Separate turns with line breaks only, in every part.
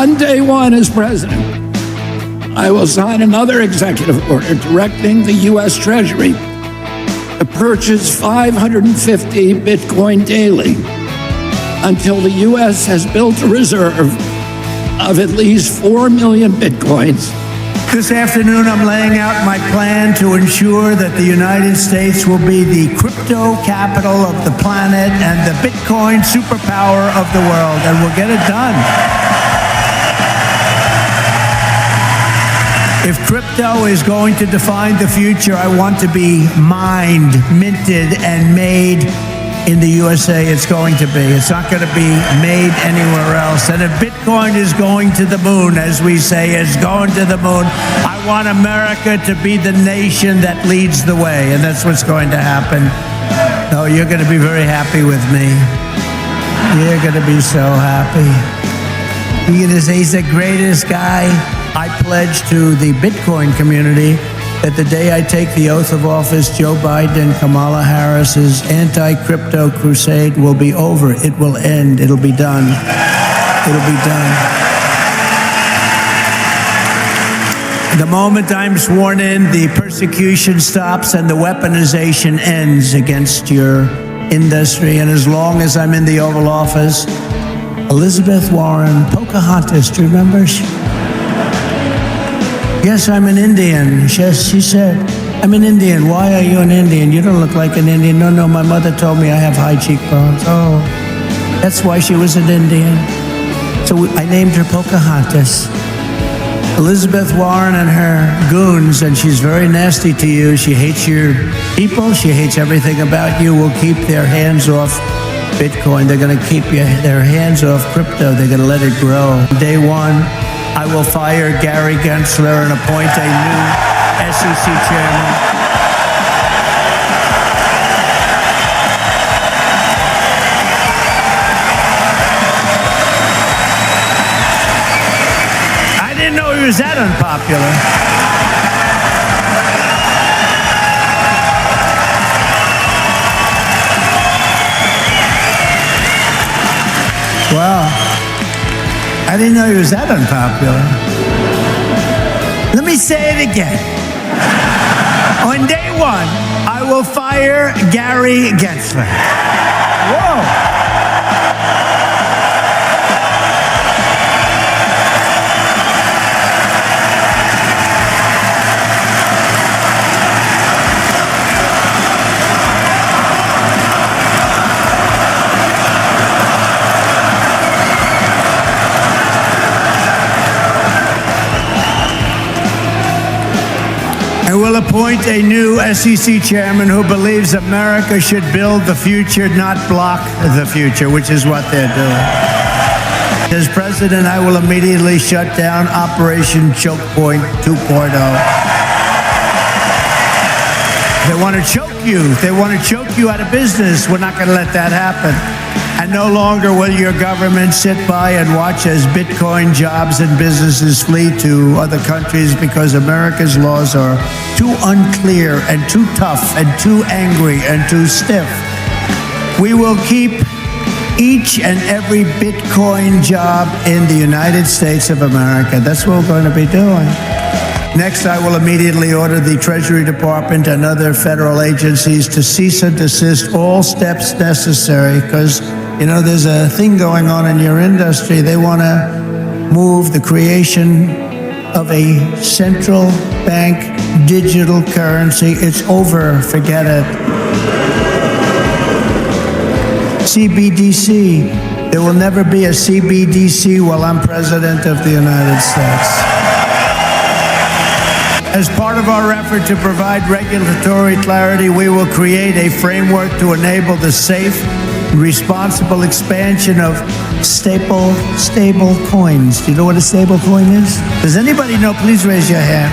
On day one as president, I will sign another executive order directing the U.S. Treasury to purchase 550 Bitcoin daily until the U.S. has built a reserve of at least 4 million Bitcoins.
This afternoon, I'm laying out my plan to ensure that the United States will be the crypto capital of the planet and the Bitcoin superpower of the world, and we'll get it done. If crypto is going to define the future, I want to be mined, minted, and made in the USA. It's going to be. It's not going to be made anywhere else. And if Bitcoin is going to the moon, as we say, it's going to the moon, I want America to be the nation that leads the way. And that's what's going to happen. Oh, you're going to be very happy with me. You're going to be so happy. You're going to say he's the greatest guy. I pledge to the Bitcoin community that the day I take the oath of office, Joe Biden and Kamala Harris's anti-crypto crusade will be over. It will end. It'll be done. It'll be done. The moment I'm sworn in, the persecution stops and the weaponization ends against your industry. And as long as I'm in the Oval Office, Elizabeth Warren, Pocahontas, do you remember? Yes, I'm an Indian. Yes, she said, I'm an Indian. Why are you an Indian? You don't look like an Indian. No, my mother told me I have high cheekbones. Oh, that's why she was an Indian. So I named her Pocahontas. Elizabeth Warren and her goons, and she's very nasty to you. She hates your people. She hates everything about you. Will keep their hands off Bitcoin. They're going to keep their hands off crypto. They're going to let it grow. Day one, I will fire Gary Gensler and appoint a new SEC chairman. I didn't know he was that unpopular. Wow. I didn't know he was that unpopular. Let me say it again. On day one, I will fire Gary Gensler. Whoa. I will appoint a new SEC chairman who believes America should build the future, not block the future, which is what they're doing. As president, I will immediately shut down Operation Choke Point 2.0. They want to choke you. They want to choke you out of business. We're not going to let that happen. And no longer will your government sit by and watch as Bitcoin jobs and businesses flee to other countries because America's laws are too unclear and too tough and too angry and too stiff. We will keep each and every Bitcoin job in the United States of America. That's what we're going to be doing. Next, I will immediately order the Treasury Department and other federal agencies to cease and desist all steps necessary because, you know, there's a thing going on in your industry. They want to move the creation of a central bank digital currency. It's over. Forget it. CBDC. There will never be a CBDC while I'm president of the United States. As part of our effort to provide regulatory clarity, we will create a framework to enable the safe and responsible expansion of stable coins. Do you know what a stable coin is? Does anybody know? Please raise your hand.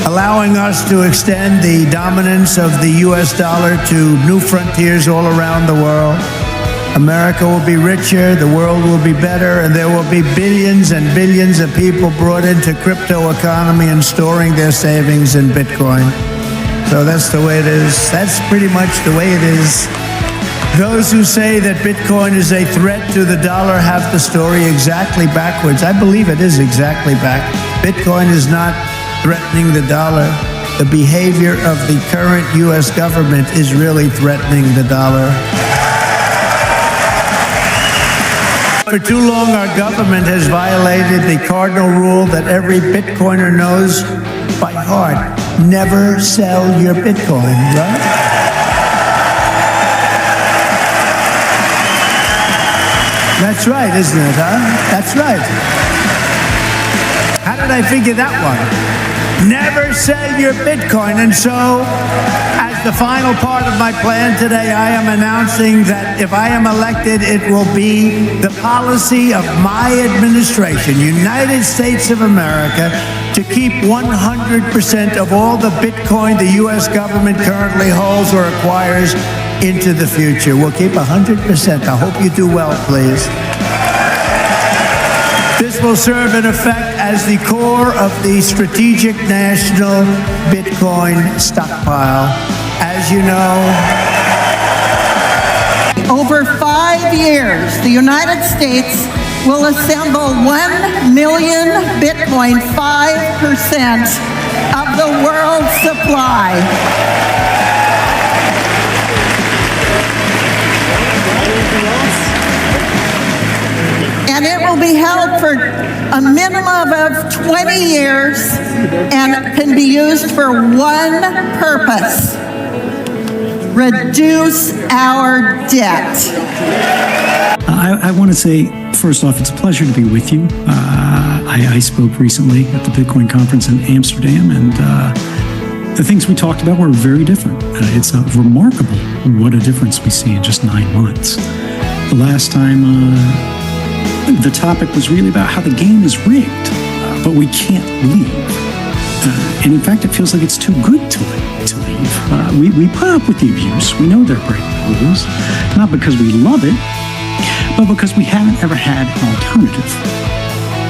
Allowing us to extend the dominance of the U.S. dollar to new frontiers all around the world. America will be richer, the world will be better, and there will be billions and billions of people brought into crypto economy and storing their savings in Bitcoin. So that's the way it is. That's pretty much the way it is. Those who say that Bitcoin is a threat to the dollar have the story exactly backwards. I believe it is exactly back. Bitcoin is not threatening the dollar. The behavior of the current U.S. government is really threatening the dollar. For too long, our government has violated the cardinal rule that every Bitcoiner knows by heart. Never sell your Bitcoin, right? That's right, isn't it, huh? That's right. How did I figure that one? Never sell your Bitcoin. And so, as the final part of my plan today, I am announcing that if I am elected, it will be the policy of my administration, United States of America, to keep 100% of all the Bitcoin the U.S. government currently holds or acquires into the future. We'll keep 100%. I hope you do well, please. This will serve in effect as the core of the strategic national Bitcoin stockpile. As you know,
over 5 years, the United States will assemble 1 million Bitcoin, 5% of the world's supply. And it will be held for a minimum of 20 years and can be used for one purpose: reduce our debt.
I want to say, first off, it's a pleasure to be with you. I spoke recently at the Bitcoin conference in Amsterdam, and the things we talked about were very different. It's remarkable what a difference we see in just 9 months. The last time, the topic was really about how the game is rigged, but we can't leave. And in fact, it feels like it's too good to leave. We put up with the abuse. We know they're breaking the rules, not because we love it, but because we haven't ever had an alternative.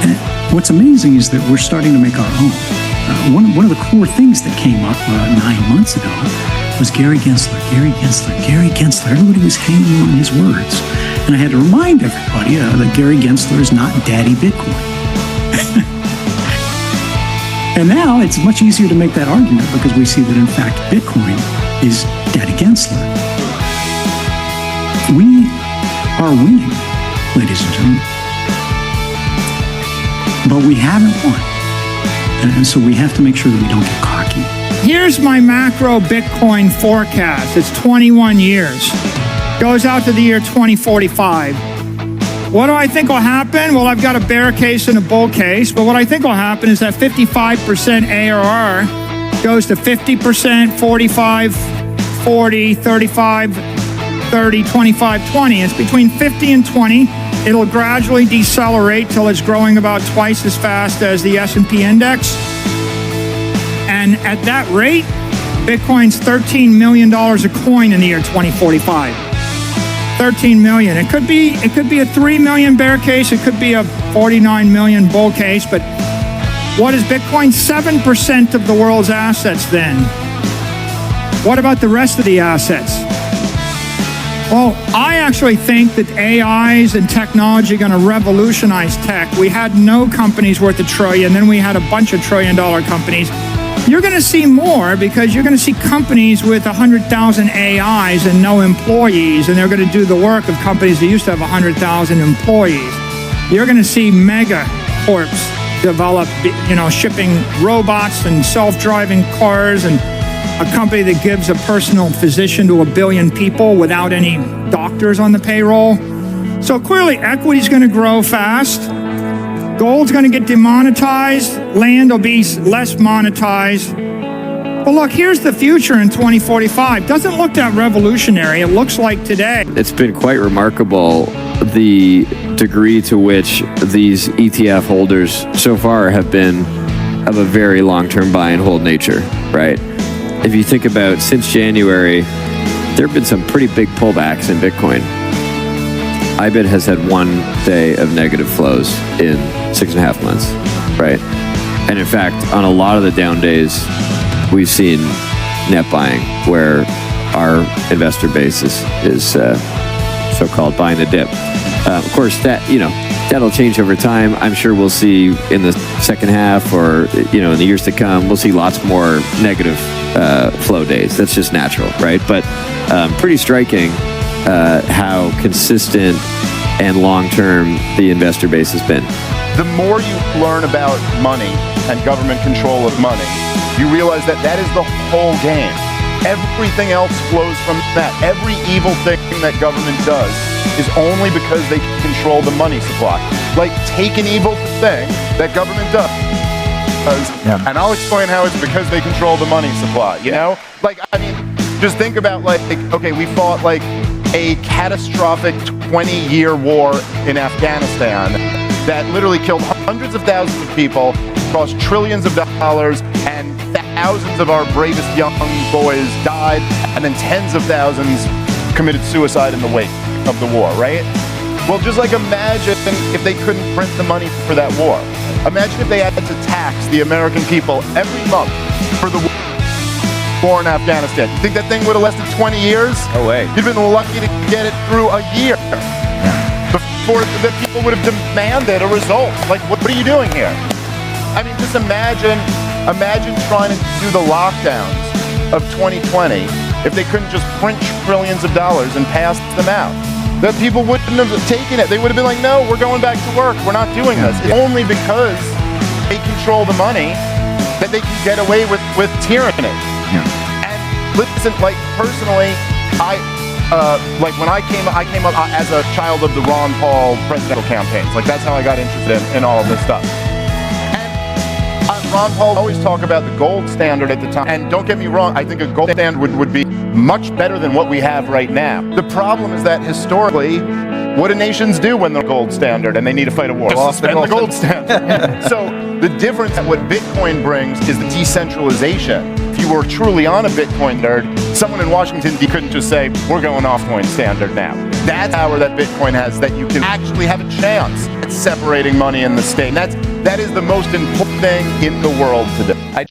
And what's amazing is that we're starting to make our own. One of the core things that came up 9 months ago was Gary Gensler. Everybody was hanging on his words. And I had to remind everybody that Gary Gensler is not Daddy Bitcoin. And now it's much easier to make that argument because we see that, in fact, Bitcoin is Daddy Gensler. We are winning, ladies and gentlemen. But we haven't won. And so we have to make sure that we don't get cocky.
Here's my macro Bitcoin forecast. It's 21 years. Goes out to the year 2045. What do I think will happen? Well, I've got a bear case and a bull case, but what I think will happen is that 55% ARR goes to 50%, 45, 40, 35, 30, 25, 20. It's between 50 and 20. It'll gradually decelerate till it's growing about twice as fast as the S&P index. And at that rate, Bitcoin's $13 million a coin in the year 2045. 13 million. It could be a 3 million bear case. It could be a 49 million bull case. But what is Bitcoin? 7% of the world's assets then. What about the rest of the assets? Well, I actually think that AIs and technology are going to revolutionize tech. We had no companies worth $1 trillion. Then we had a bunch of $1 trillion companies. You're going to see more because you're going to see companies with 100,000 AIs and no employees, and they're going to do the work of companies that used to have 100,000 employees. You're going to see mega corps develop, shipping robots and self-driving cars, and a company that gives a personal physician to 1 billion people without any doctors on the payroll. So clearly, equity is going to grow fast. Gold's going to get demonetized. Land will be less monetized. But look, here's the future in 2045. Doesn't look that revolutionary. It looks like today.
It's been quite remarkable the degree to which these ETF holders so far have been of a very long-term buy and hold nature, right? If you think about since January, there have been some pretty big pullbacks in Bitcoin. IBIT has had 1 day of negative flows in 6.5 months, right? And in fact, on a lot of the down days, we've seen net buying where our investor base is so-called buying the dip. Of course, that'll change over time. I'm sure we'll see in the second half or, in the years to come, we'll see lots more negative flow days. That's just natural, right? But pretty striking how consistent and long-term the investor base has been.
The more you learn about money and government control of money, you realize that is the whole game. Everything else flows from that. Every evil thing that government does is only because they control the money supply. Like, take an evil thing that government does, and I'll explain how it's because they control the money supply, you know? Like, I mean, just think about, okay, we fought, a catastrophic 20-year war in Afghanistan that literally killed hundreds of thousands of people, cost trillions of dollars, and thousands of our bravest young boys died, and then tens of thousands committed suicide in the wake of the war, right? Well, just imagine if they couldn't print the money for that war. Imagine if they had to tax the American people every month for the war in Afghanistan. You think that thing would have lasted 20 years?
No way.
You'd been lucky to get it through a year before the people would have demanded a result. Like, what are you doing here? I mean, just imagine trying to do the lockdowns of 2020 if they couldn't just print trillions of dollars and pass them out. That people wouldn't have taken it. They would have been like, no, we're going back to work. We're not doing this. It's only because they control the money that they can get away with tyranny. Yeah. And listen, personally, when I came up as a child of the Ron Paul presidential campaigns. That's how I got interested in all of this stuff. Ron Paul always talked about the gold standard at the time. And don't get me wrong, I think a gold standard would be much better than what we have right now. The problem is that historically, what do nations do when they're gold standard and they need to fight a war? Well, suspend the gold standard. So the difference that what Bitcoin brings is the decentralization. If you were truly on a Bitcoin nerd, someone in Washington couldn't just say, we're going off coin standard now. That's the power that Bitcoin has, that you can actually have a chance at separating money in the state. That is the most important thing in the world today.